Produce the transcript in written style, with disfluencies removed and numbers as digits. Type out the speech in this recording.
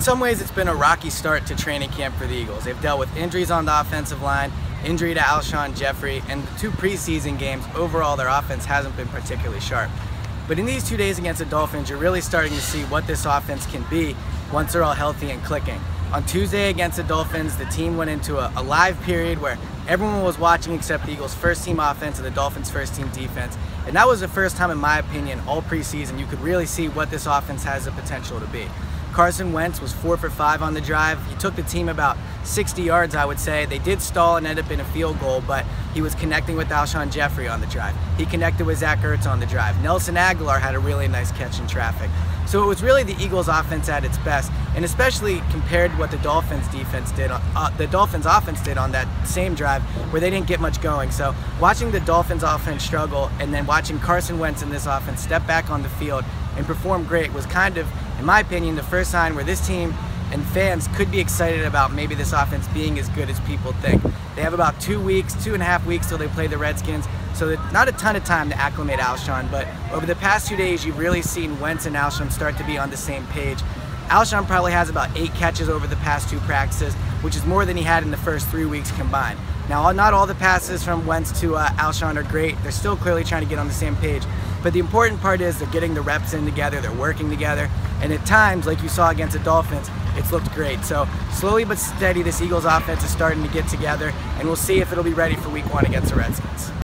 some ways, it's been a rocky start to training camp for the Eagles. They've dealt with injuries on the offensive line, injury to Alshon Jeffrey, and the 2 preseason games, overall their offense hasn't been particularly sharp. But in these 2 days against the Dolphins, you're really starting to see what this offense can be once they're all healthy and clicking. On Tuesday against the Dolphins, the team went into a live period where everyone was watching except the Eagles' first-team offense and the Dolphins' first-team defense. And that was the first time, in my opinion, all preseason, you could really see what this offense has the potential to be. Carson Wentz was 4 for 5 on the drive. He took the team about 60 yards, I would say. They did stall and end up in a field goal, but he was connecting with Alshon Jeffrey on the drive. He connected with Zach Ertz on the drive. Nelson Aguilar had a really nice catch in traffic. So it was really the Eagles' offense at its best, and especially compared to what the Dolphins' offense did on that same drive, where they didn't get much going. So watching the Dolphins' offense struggle, and then watching Carson Wentz in this offense step back on the field and perform great, was kind of, in my opinion, the first sign where this team and fans could be excited about maybe this offense being as good as people think. They have about 2.5 weeks till they play the Redskins, so not a ton of time to acclimate Alshon, but over the past 2 days, you've really seen Wentz and Alshon start to be on the same page. Alshon probably has about 8 catches over the past 2 practices, which is more than he had in the first 3 weeks combined. Now, not all the passes from Wentz to Alshon are great. They're still clearly trying to get on the same page. But the important part is they're getting the reps in together, they're working together, and at times, like you saw against the Dolphins, it's looked great. So slowly but steady, this Eagles offense is starting to get together, and we'll see if it'll be ready for week 1 against the Redskins.